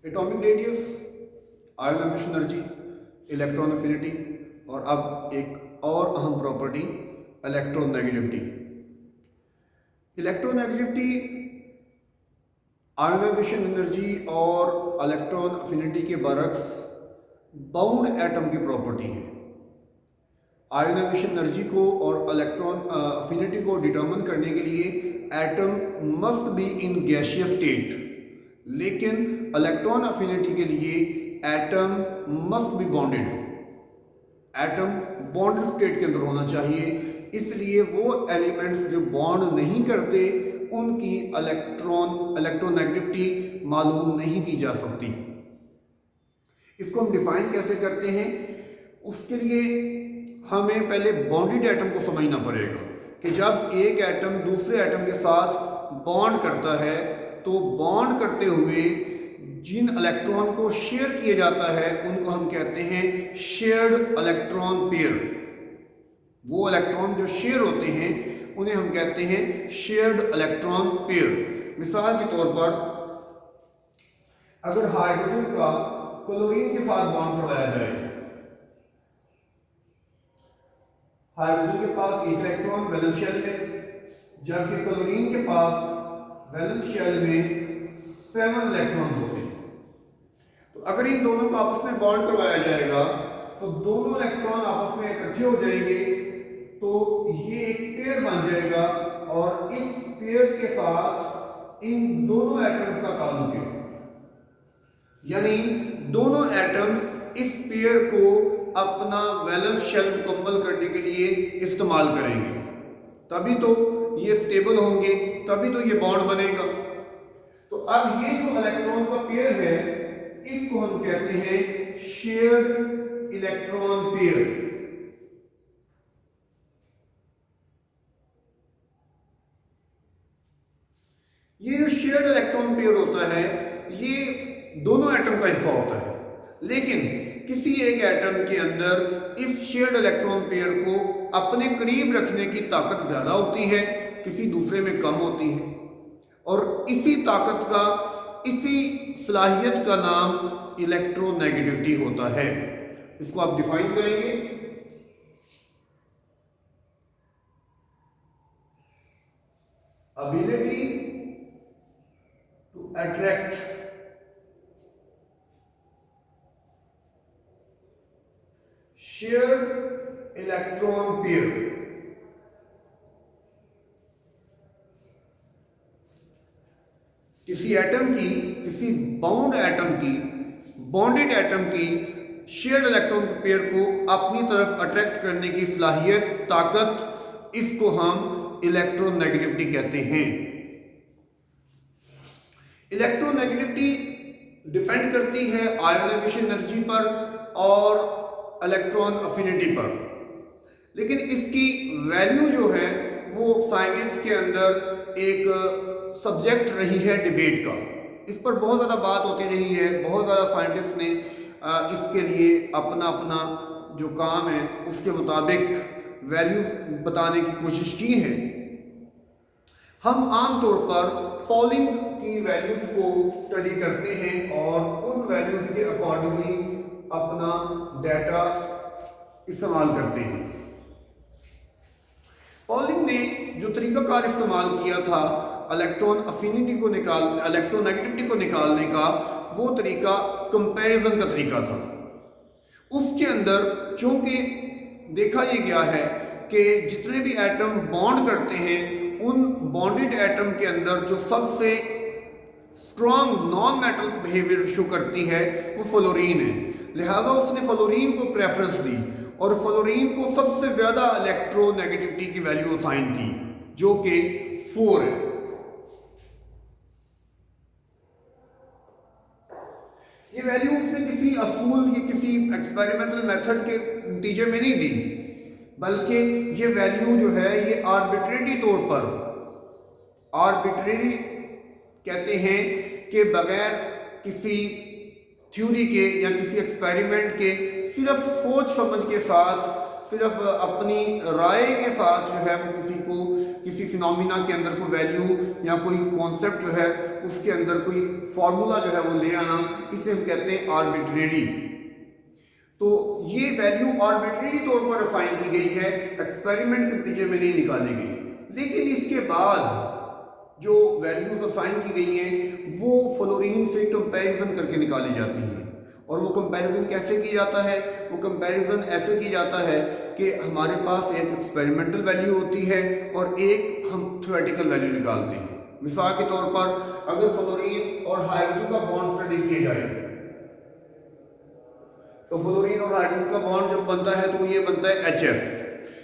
Atomic radius, ionisation energy, electron affinity और अब एक और अहम property electronegativity. Electronegativity ionisation energy और इलेक्ट्रॉन एफिनिटी के बरक्स बाउंड एटम की प्रॉपर्टी है। आयोनाइजेशन एनर्जी को और इलेक्ट्रॉन अफिनिटी को डिटरमिन करने के लिए atom must be in gaseous state, लेकिन इलेक्ट्रॉन अफिनिटी के लिए atom must be bonded. Atom bonded state के अंदर होना चाहिए, इसलिए वो एलिमेंट्स जो बॉन्ड नहीं करते उनकी इलेक्ट्रोनेगेटिविटी मालूम नहीं की जा सकती। इसको हम डिफाइन कैसे करते हैं? उसके लिए हमें पहले बॉन्डेड एटम को समझना पड़ेगा कि जब एक एटम दूसरे एटम के साथ बॉन्ड करता है तो बॉन्ड करते हुए जिन इलेक्ट्रॉन को शेयर किया जाता है उनको हम कहते हैं शेयर्ड इलेक्ट्रॉन पेयर। वो इलेक्ट्रॉन जो शेयर होते हैं उन्हें हम कहते हैं शेयर्ड इलेक्ट्रॉन पेयर। मिसाल के तौर पर अगर हाइड्रोजन का क्लोरीन के साथ बॉन्ड करवाया जाए, हाइड्रोजन के पास एक इलेक्ट्रॉन वैलेंस शेल में, जबकि क्लोरीन के पास वैलेंस शेल में 7 इलेक्ट्रॉन होते हैं। तो अगर इन दोनों को आपस में बॉन्ड करवाया जाएगा तो दोनों इलेक्ट्रॉन आपस में इकट्ठे हो जाएंगे, तो ये एक पेयर बन जाएगा और इस पेयर के साथ इन दोनों एटम्स का ताल्लुक है, यानी दोनों एटम्स इस पेयर को अपना वैलेंस शेल मुकम्मल करने के लिए इस्तेमाल करेंगे, तभी तो ये स्टेबल होंगे, तभी तो ये बॉन्ड बनेगा। तो अब ये जो इलेक्ट्रॉन का पेयर है इसको हम कहते हैं शेयर्ड इलेक्ट्रॉन पेयर। ये जो शेयर्ड इलेक्ट्रॉन पेयर होता है ये दोनों एटम का हिस्सा होता है, लेकिन किसी एक एटम के अंदर इस शेयर्ड इलेक्ट्रॉन पेयर को अपने करीब रखने की ताकत ज्यादा होती है, किसी दूसरे में कम होती है, और इसी ताकत का, इसी सलाहियत का नाम इलेक्ट्रोनेगेटिविटी होता है। इसको आप डिफाइन करेंगे। Ability to attract shared electron pair. किसी एटम की, किसी बाउंड एटम की, बॉन्डेड एटम की शेयर्ड इलेक्ट्रॉन पेयर को अपनी तरफ अट्रैक्ट करने की सलाहियत, ताकत, इसको हम इलेक्ट्रोनेगेटिविटी कहते हैं। इलेक्ट्रोनेगेटिविटी डिपेंड करती है आयोनाइजेशन एनर्जी पर और इलेक्ट्रॉन अफिनिटी पर, लेकिन इसकी वैल्यू जो है वो साइंटिस्ट के अंदर एक सब्जेक्ट रही है डिबेट का। इस पर बहुत ज़्यादा बात होती रही है, बहुत ज़्यादा साइंटिस्ट ने इसके लिए अपना अपना जो काम है उसके मुताबिक वैल्यूज बताने की कोशिश की है। हम आमतौर पर पॉलिंग की वैल्यूज को स्टडी करते हैं और उन वैल्यूज के अकॉर्डिंगली अपना डाटा इस्तेमाल करते हैं। पॉलिंग ने जो तरीकाकार इस्तेमाल किया था इलेक्ट्रॉन अफिनिटी को इलेक्ट्रोनेगेटिविटी को निकालने का, वो तरीका कंपैरिजन का तरीका था। उसके अंदर चूंकि देखा यह गया है कि जितने भी एटम बॉन्ड करते हैं उन बॉन्डेड एटम के अंदर जो सबसे strong non metal behaviour show करती है वो फ्लोरीन है, लिहाजा उसने फ्लोरीन को प्रेफरेंस दी और फ्लोरीन को सबसे ज्यादा इलेक्ट्रोनेगेटिविटी की वैल्यू असाइन की जो कि 4 है। ये वैल्यू उसने किसी असूल या किसी एक्सपेरिमेंटल मेथड के नतीजे में नहीं दी, बल्कि ये वैल्यू जो है ये आर्बिट्रेरी तौर पर, आर्बिट्रेरी कहते हैं कि बगैर किसी थ्योरी के या किसी एक्सपेरिमेंट के सिर्फ सोच समझ के साथ सिर्फ अपनी राय के साथ जो है वो किसी फिनोमिना के अंदर कोई वैल्यू या कोई कॉन्सेप्ट जो है उसके अंदर कोई फॉर्मूला जो है वो ले आना, इसे हम कहते हैं आर्बिट्रेरी। तो ये वैल्यू आर्बिट्रेरी तौर पर असाइन की गई है, एक्सपेरिमेंट के नतीजे में नहीं निकाली गई। लेकिन इसके बाद जो वैल्यूज असाइन की गई हैं वो फ्लोरीन से कंपैरिजन करके निकाली जाती है। और वो कंपैरिजन कैसे किया जाता है? वो कंपैरिजन ऐसे किया जाता है कि हमारे पास एक एक्सपेरिमेंटल वैल्यू होती है और एक हम थ्योरेटिकल वैल्यू निकालते हैं। मिसाल के तौर पर अगर फ्लोरीन और हाइड्रोजन का बॉन्ड स्टडी किया जाए तो फ्लोरीन और हाइड्रोजन का बॉन्ड जब बनता है तो ये बनता है HF।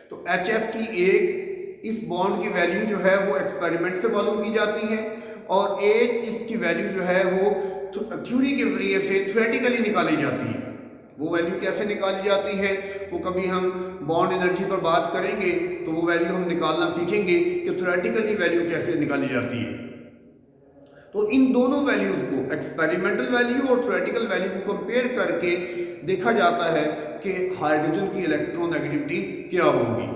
तो HF की एक इस बॉन्ड की वैल्यू जो है वो एक्सपेरिमेंट से मालूम की जाती है और एक इसकी वैल्यू जो है वो थ्योरी के जरिए से थ्योरेटिकली निकाली जाती है। वो वैल्यू कैसे निकाली जाती है वो कभी हम बॉन्ड एनर्जी पर बात करेंगे तो वो वैल्यू हम निकालना सीखेंगे कि थ्योरेटिकली वैल्यू कैसे निकाली जाती है। तो इन दोनों वैल्यूज को, एक्सपेरिमेंटल वैल्यू और थ्योरेटिकल वैल्यू को कंपेयर करके देखा जाता है कि हाइड्रोजन की इलेक्ट्रोनेगेटिविटी क्या होगी।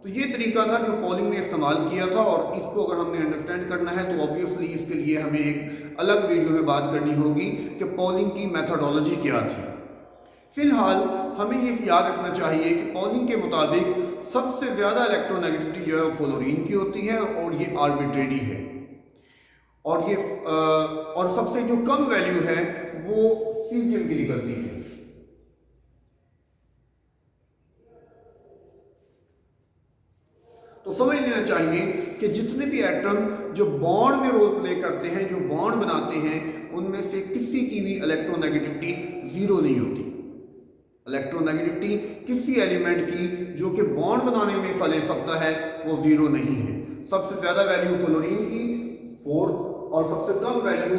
तो ये तरीका था जो पॉलिंग ने इस्तेमाल किया था और इसको अगर हमने अंडरस्टैंड करना है तो ऑब्वियसली इसके लिए हमें एक अलग वीडियो में बात करनी होगी कि पॉलिंग की मेथोडोलॉजी क्या थी। फिलहाल हमें ये याद रखना चाहिए कि पॉलिंग के मुताबिक सबसे ज्यादा इलेक्ट्रोनेगेटिविटी जो है वो फ्लोरीन की होती है और ये आर्बिट्रेरी है। और सबसे जो कम वैल्यू है वो सीजियम की निकलती है। तो समझ लेना चाहिए कि जितने भी एटम जो बॉन्ड में रोल प्ले करते हैं, जो बॉन्ड बनाते हैं, उनमें से किसी की भी इलेक्ट्रोनेगेटिविटी जीरो नहीं होती। इलेक्ट्रोनेगेटिविटी किसी एलिमेंट की जो कि बॉन्ड बनाने में हिस्सा ले सकता है वो जीरो नहीं है। सबसे ज्यादा वैल्यू फ्लोरीन की 4 और सबसे कम वैल्यू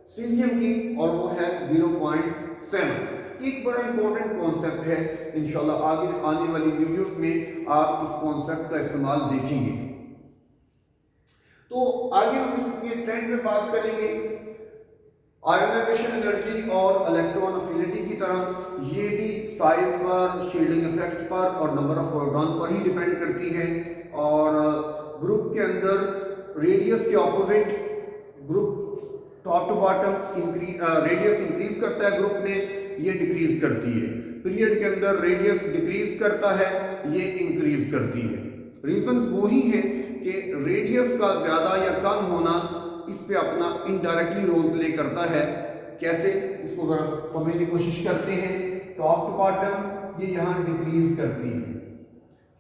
सीजियम की और वो है 0.7। एक बड़ा इंपॉर्टेंट कॉन्सेप्ट है, इंशाल्लाह आगे आने वाली वीडियोस में आप इस कॉन्सेप्ट का इस्तेमाल देखेंगे। तो आगे हम इसके ट्रेंड में बात करेंगे। आयोनाइजेशन एनर्जी और इलेक्ट्रॉन अफिनिटी की तरह ये भी साइज पर, शील्डिंग इफेक्ट पर और नंबर ऑफ प्रोटॉन पर ही डिपेंड करती है। और ग्रुप के अंदर रेडियस के opposite group top to bottom radius increase करता है, ग्रुप में ये डिक्रीज करती है। पीरियड के अंदर रेडियस डिक्रीज करता है, ये इंक्रीज करती है। रीजंस वही है कि रेडियस का ज्यादा या कम होना इस पे अपना इनडायरेक्टली रोल प्ले करता है। कैसे, इसको जरा समझने की कोशिश करते हैं। टॉप टू बॉटम ये यहाँ डिक्रीज करती है।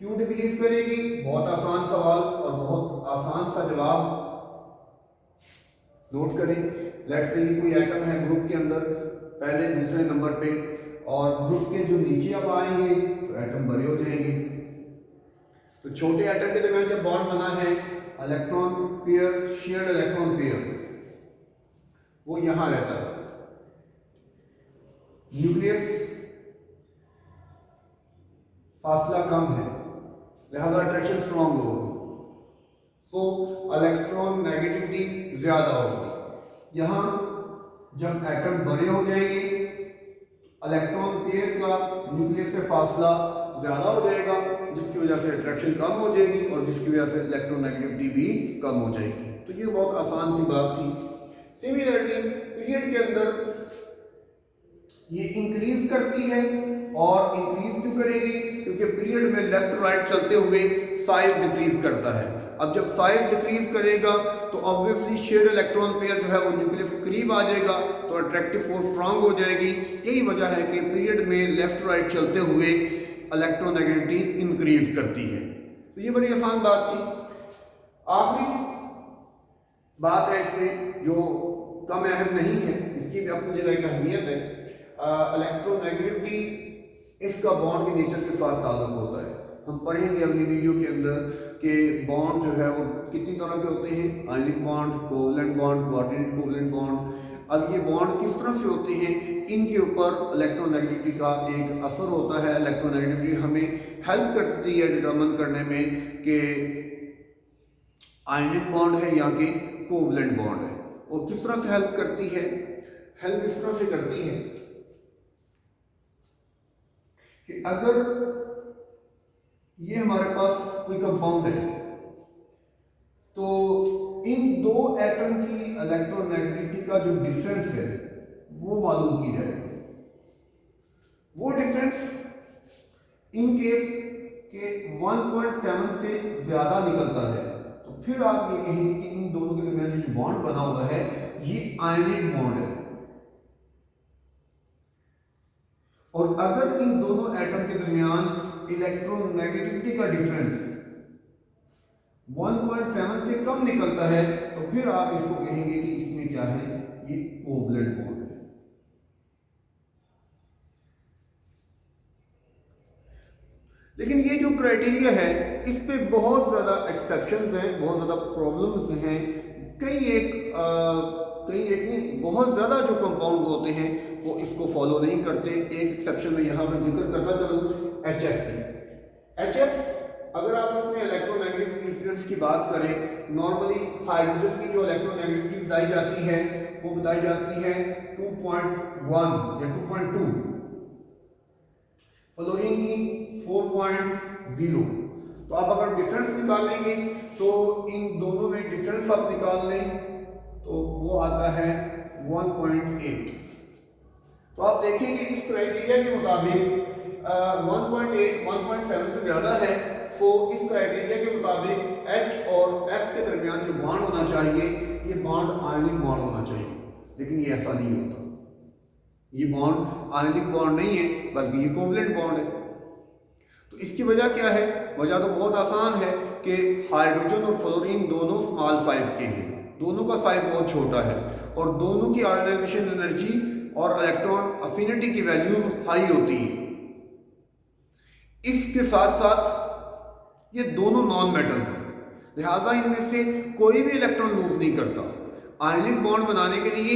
क्यों डिक्रीज करेगी? बहुत आसान सवाल और बहुत आसान सा जवाब नोट करें। लेट्स से कोई एटम है ग्रुप के अंदर पहले दूसरे नंबर पे और ग्रुप के जो नीचे अब आएंगे तो एटम बड़े हो जाएंगे। तो छोटे एटम के दरमियान जब बॉन्ड बना है, electron pair, shared electron pair, वो यहां रहता है। न्यूक्लियस फासला कम है, लिहाजा अट्रैक्शन स्ट्रॉन्ग होगी, सो इलेक्ट्रॉन नेगेटिविटी ज्यादा होगी। यहां जब एटम बड़े हो जाएंगे, इलेक्ट्रॉन पेयर का न्यूक्लियस से फासला ज्यादा हो जाएगा, जिसकी वजह से अट्रैक्शन कम हो जाएगी और जिसकी वजह से इलेक्ट्रोनेगेटिविटी भी कम हो जाएगी। तो ये बहुत आसान सी बात थी। सिमिलरली पीरियड के अंदर ये इंक्रीज करती है और इंक्रीज क्यों करेगी? क्योंकि पीरियड में लेफ्ट राइट चलते हुए साइज डिक्रीज करता है। अब जब साइज डिक्रीज करेगा तो ऑब्वियसली शेयर्ड इलेक्ट्रॉन पेयर जो है वो न्यूक्लियस के करीब आ जाएगा, तो अट्रैक्टिव फोर्स स्ट्रांग हो जाएगी। यही वजह है कि पीरियड में लेफ्ट राइट चलते हुए इलेक्ट्रोनेगेटिविटी इंक्रीज करती है। तो ये बड़ी आसान बात थी। आखिरी बात है इसमें जो कम अहम नहीं है, इसकी भी अपनी जगह एक अहमियत है। इलेक्ट्रोनेगेटिविटी इसका बॉन्ड के नेचर के साथ ताल्लुक होता है। हम पढ़ेंगे अगली वीडियो के अंदर कि बॉन्ड जो है वो कितनी तरह के होते हैं, ionic bond, covalent bond, coordinate covalent bond. अब ये बॉन्ड किस तरह से होते हैं, इनके ऊपर इलेक्ट्रोनेगेटिविटी का एक असर होता है। इलेक्ट्रोनेगेटिविटी हमें हेल्प करती है डिटरमिन करने में कि आयनिक बॉन्ड है या कि कोवलेंट बॉन्ड है। और किस तरह से हेल्प करती है? हेल्प इस तरह से करती है कि अगर ये हमारे पास कोई कंपाउंड है, तो इन दो एटम की इलेक्ट्रोनेगेटिविटी का जो डिफरेंस है वो मालूम की जाएगी। वो डिफरेंस इन केस के 1.7 से ज्यादा निकलता है तो फिर आप ये कहेंगे कि इन दोनों के दरमियान जो बॉन्ड बना हुआ है ये आयनिक बॉन्ड है। और अगर इन दोनों एटम के दरमियान इलेक्ट्रोनेगेटिविटी का डिफरेंस 1.7 से कम निकलता है तो फिर आप इसको कहेंगे कि इसमें क्या है, ये कोवलेंट बॉन्ड है। लेकिन ये जो क्राइटेरिया है इस पे बहुत ज़्यादा एक्सेप्शंस हैं, बहुत ज़्यादा प्रॉब्लम्स हैं। कई एक नहीं, बहुत ज़्यादा जो कंपाउंड होते हैं वो इसको फॉलो नहीं करते। एक एक्सेप्शन में यहाँ पर जिक्र करता चलूँ, HF की। HF अगर आप इसमें इलेक्ट्रोनेगेटिव डिफरेंस की बात करें, नॉर्मली हाइड्रोजन की जो इलेक्ट्रोनेगेटिविटी बताई जाती है वो बताई जाती है 2.1 या 2.2, फ्लोरीन की 4.0। तो आप अगर डिफरेंस निकालेंगे तो इन दोनों में डिफरेंस आप निकाल लें तो वो आता है 1.8। तो आप देखेंगे इस क्राइटेरिया के मुताबिक 1.8 1.7 से ज़्यादा है। सो इस क्राइटेरिया के मुताबिक H और F के दरमियान जो बॉन्ड होना चाहिए ये बॉन्ड आयनिक बॉन्ड होना चाहिए, लेकिन ये ऐसा नहीं होता। ये बॉन्ड आयनिक बॉन्ड नहीं है बल्कि ये कोवलेंट बॉन्ड है। तो इसकी वजह क्या है? वजह तो बहुत आसान है कि हाइड्रोजन और फ्लोरीन दोनों स्मॉल साइज के हैं, दोनों का साइज बहुत छोटा है और दोनों की आयोनाइजेशन एनर्जी और इलेक्ट्रॉन अफिनिटी की वैल्यूज हाई होती है। इसके साथ साथ ये दोनों नॉन मेटल्स हैं, लिहाजा इनमें से कोई भी इलेक्ट्रॉन लूज नहीं करता। आयनिक बॉन्ड बनाने के लिए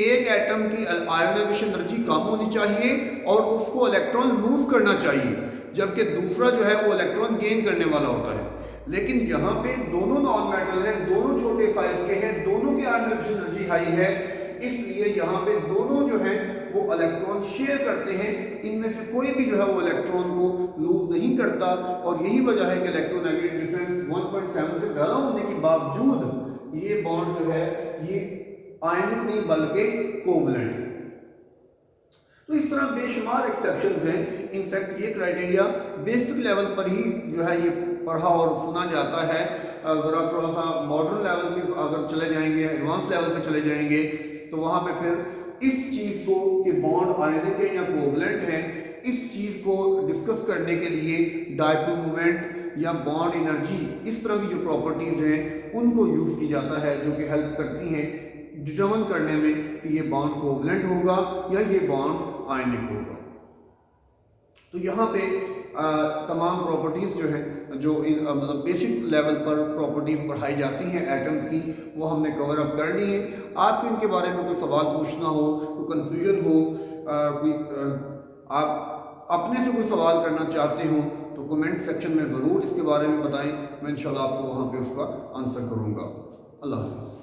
एक एटम की आयोनाइजेशन एनर्जी कम होनी चाहिए और उसको इलेक्ट्रॉन लूज करना चाहिए, जबकि दूसरा जो है वो इलेक्ट्रॉन गेन करने वाला होता है। लेकिन यहाँ पे दोनों नॉन मेटल हैं, दोनों छोटे साइज के हैं, दोनों की आयोनाइजेशन एनर्जी हाई है, इसलिए यहाँ पे दोनों जो है वो इलेक्ट्रॉन शेयर करते हैं। इनमें से कोई भी जो है वो इलेक्ट्रॉन को लूज नहीं करता और यही वजह है कि इलेक्ट्रोनेगेटिव डिफरेंस 1.7 से ज्यादा होने के बावजूद ये बॉन्ड जो है ये आयनिक नहीं बल्कि कोवलेंट है। तो इस तरह बेशुमार एक्सेप्शंस हैं। इनफैक्ट ये क्राइटेरिया बेसिक लेवल पर ही जो है ये पढ़ा और सुना जाता है। ज़रा थोड़ा सा मॉडर्न लेवल पे अगर चले जाएंगे, एडवांस लेवल पे चले जाएंगे तो वहाँ पे फिर इस चीज़ को कि बॉन्ड आयनिक है या कोवलेंट है, इस चीज़ को डिस्कस करने के लिए डायपोल मोमेंट या बॉन्ड एनर्जी, इस तरह की जो प्रॉपर्टीज़ हैं उनको यूज़ की जाता है, जो कि हेल्प करती हैं डिटरमिन करने में कि ये बॉन्ड कोवलेंट होगा या ये बॉन्ड आयनिक होगा। तो यहाँ पे तमाम प्रॉपर्टीज़ जो हैं जो इन मतलब बेसिक लेवल पर प्रॉपर्टीज़ पढ़ाई जाती हैं एटम्स की, वो हमने कवर अप कर ली है। आपको इनके बारे में कोई सवाल पूछना हो, कोई कन्फ्यूजन हो, कोई आप अपने से कोई सवाल करना चाहते हो तो कमेंट सेक्शन में ज़रूर इसके बारे में बताएं। मैं इंशाल्लाह आपको वहाँ पे उसका आंसर करूँगा। अल्लाह हाफ़िज़।